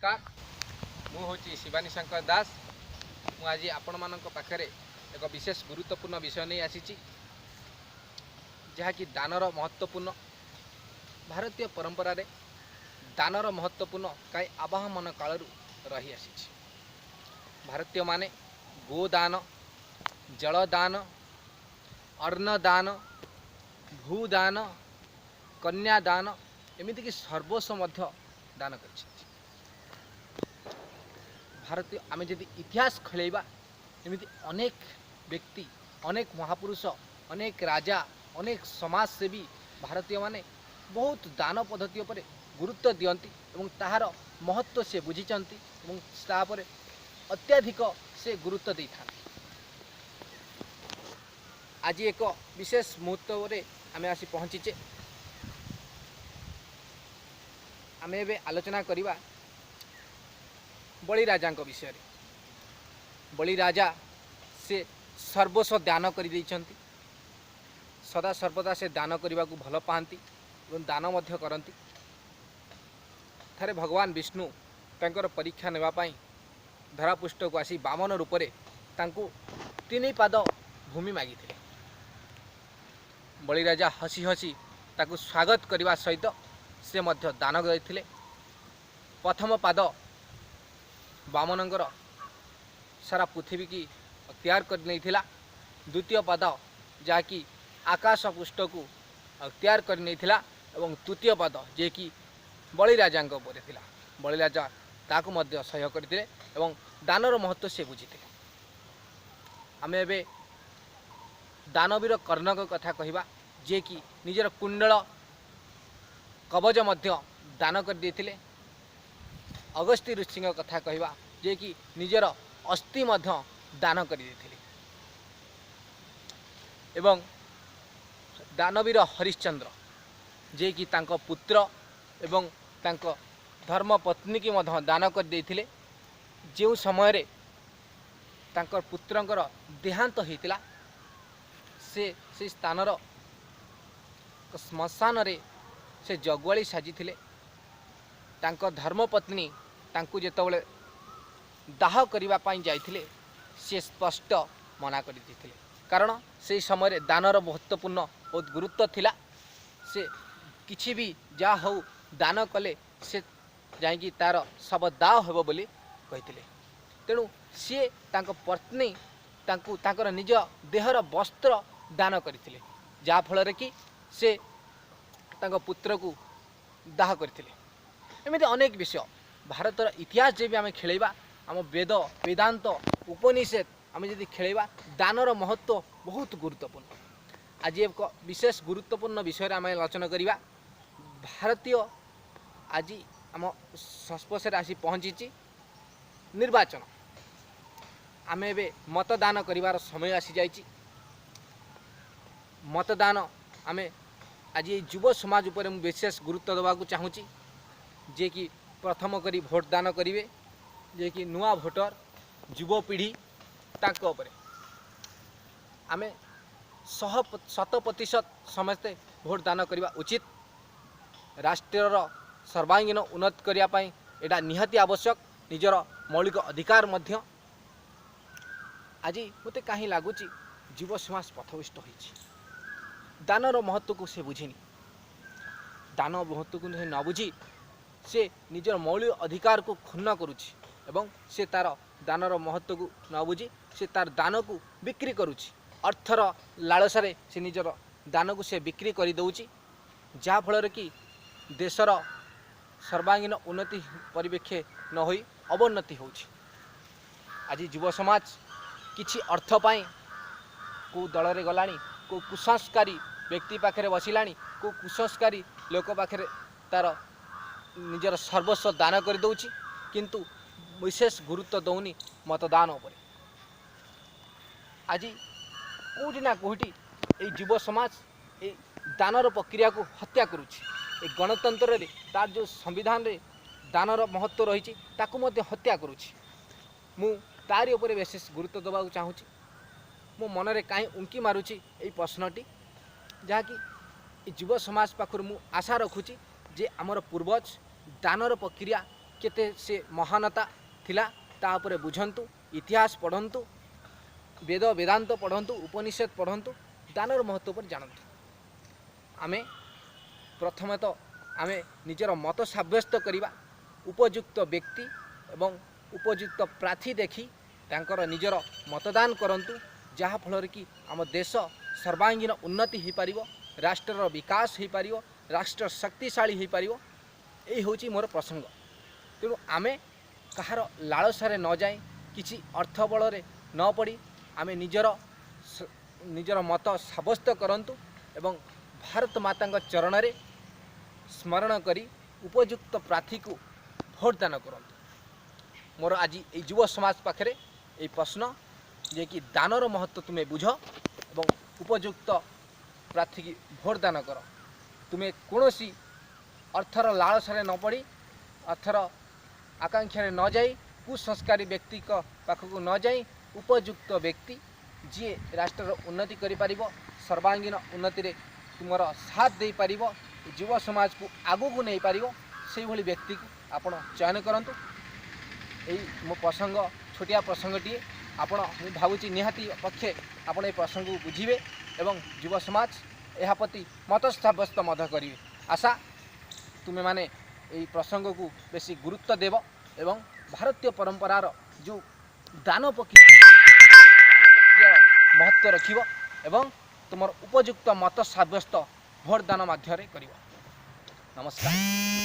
नमस्कार मु हूँ शिवानी शंकर दास मु आज आपण मान पाखे एक विशेष गुरुत्वपूर्ण विषय नहीं आसी जहाँकि दानर महत्वपूर्ण भारतीय परंपरा रे दानर महत्वपूर्ण कई आवाहन काल रही आसी भारतीय माने गोदान जलदान अन्नदान भूदान कन्यादान एमतीक सर्वस्व दान कर भारतीय आम जदि इतिहास खेलैबा एमती अनेक व्यक्ति अनेक महापुरुष अनेक राजा अनेक समाजसेवी भारतीय माने बहुत दान पद्धति पर गुरुत्व दियंती एवं ताहार महत्व से बुझीचंती एवं तापर अत्याधिक से गुरुत्व दे था। आज एक विशेष मुहूर्त रे आमे आसी पहुँचीचे आमे एबे आलोचना करिबा बलिराजा विषय रे। बलिराजा से सर्वस्व दान कर सदा सर्वदा से दान करने को भल पाती और दान मध्य करती। थारे भगवान विष्णु तांकर परीक्षा नेबापाई धरापृष्ठ को आसी बामन रूप से तीन पाद भूमि मागिथिले। बलिराजा हसी हसी ताकू स्वागत करने सहित से मध्य दान करथिले। प्रथम पाद बामनंकर सारा पृथ्वी की अख्तियार कर नहीं थिला। द्वितीय पाद जाकि आकाश पृष्ठ को अख्तियार कर नहीं थिला एवं तृतीय पाद जे कि बलिराजा उपरे थिला। बलिराजा ताकू मध्य सह्य करथिले एवं दानर महत्व से बुझीथिले। आमे एबे दानवीर कर्णक कथा कहिबा जे कि निजर कुंडल कवच मध्य दान कर देथिले। अगस्त्य ऋषि कथा कहिबा जे कि निजर अस्थि मध्य दान कर देथिले। एवं दानवीर हरिश्चंद्र जे कि तांको पुत्र एवं तांको धर्मपत्नी की मध्य दान कर देथिले। जो समय रे तांकर पुत्रंकर देहांत होइतिला से स्थानर श्मशान रे से जगुआली साजिथिले। तांकर धर्मपत्नी तांकु जेतबेले दाह करिबा पाई जाइथिले से स्पष्ट मना कर देथिले। कारण से समय रे दानर महत्वपूर्ण बहुत गुरुत्व थिला। से किछि भी जा हो दान कले से जाइकी तार सब दाह हेबो बोली कहिथिले। तेणु सी तांको पत्नी तांकु तांकर निज देहर वस्त्र दान करथिले जा फल रे कि से तांको पुत्र को दाह करथिले। एमती अनेक विषय भारतर इतिहास जे भी आम खेलैबा आम वेद वेदांत उपनिषद आम जदि खेलैबा दानर महत्व बहुत गुरुत्वपूर्ण। आज एक विशेष गुरुत्वपूर्ण विषय आम आलोचना करिबा। भारतीय आज आम संस्पर्श आसी पहुँची निर्वाचन। आम एबे मतदान करिवार समय आसी जाइछि। मतदान आम आज युव समाज उपर विशेष गुरुत्व देवाक चाहूँगी जे कि प्रथम करी भोट दान करेंगे जे कि नुआ भोटर युवपीढ़ी तांक उपरे आमे 100% समस्ते भोट दान करवा उचित। राष्ट्र सर्वांगीन उन्नत करने एटा निहाती आवश्यक निजर मौलिक अधिकार मध्य। आज मते कहीं लगुच युव समाज पथभ्रष्ट होइछि। दानर महत्व को से बुझिनी। दान महत्व को न बुझी से निजर मौलिक अधिकार को क्षुण्ण करुछि एवं से तार दानर महत्व को न बुझी से तार दान को बिक्री करुछि। अर्थर लालसारे से निजर दान को से बिक्री कर दउछि जा फल कि देशर सर्वांगीन उन्नति परिवेक्षे न होई अवन्नति होछि। आज युव समाज किछि अर्थ पाई को दल रे गलानी को कुसंस्कारी व्यक्ति पाखे बसिलानी को कुसंस्कारी लोक पाखे तार निजर सर्वस्व दान कर दउछि किंतु विशेष गुरुत्व दौनी मतदान उपरे। आज कोठी ना कोठी ए युव समाज ए दानर प्रक्रिया को हत्या करुछि। ए गणतंत्र रे तार जो संविधान रे दानर महत्व रही ताकू मध्य हत्या करुछि। मु तारी उपरे विशेष गुरुत्व देवाक चाहूँगी। मो मनरे कहीं उंकी मारुछि ए प्रश्नटी जहाँकि युव समाज पाखर मु आशा रखुछि जे आमर पूर्वज दानर प्रक्रिया केते से महानता थिला ता उपरे बुझंतु, इतिहास पढ़ंतु, वेद वेदांत पढ़ंतु, उपनिषद पढ़ंतु, दानर महत्व पर जानतु। आमे प्रथम तो आमे निजर मत साब्यस्त करिबा, उपयुक्त व्यक्ति एवं उपयुक्त प्रार्थी देखी तांकर निजर मतदान करंतु, जहा फल कि आम देश सर्वांगीन उन्नति हो पारिबो, राष्ट्रर विकास हो पारिबो, राष्ट्र शक्तिशाली हो पारिबो। एही होची मोर प्रसंग। तेणु आमे कहार लालसारे न जाए, किछि अर्थ बल न पड़ी आमे निजर मत साब्यस्त करंतु एवं भारत माता चरण रे स्मरण करी उपयुक्त प्रार्थी को भोट दान करंतु। मोर आज ये युव समाज पाखे ये प्रश्न जे कि दानर महत्व तुम्हें बुझ एवं उपयुक्त प्रार्थी की भोट दान कर। तुम्हें कौन सी अर्थर लालसारे न पड़ी, अर्थर आकांक्षा न जाई, कुसंस्कारी व्यक्ति पाखक न जाई, उपयुक्त व्यक्ति जी राष्ट्र उन्नति करि परिबो, सर्वांगीन उन्नति रे तुमर साथ दे परिबो, युव समाज को आगू को नहीं पारिबो, से भली व्यक्ति को आपण चयन करंतु। यही मो प्रसंग छोटिया प्रसंगटीए आपण मु भावुची निहाती पक्षे आपण ए प्रसंग को बुझिबे एवं युव समाज यह प्रति मत साब्यस्त मध्य करिवे। आशा तुमे माने यही प्रसंग को बेसी गुरुत्व देव एवं भारतीय परंपरार जो दान प्रक्रिया महत्व रखिब एवं तुमर उपयुक्त मत साब्यस्त भोट दान माध्यम करिब। नमस्कार।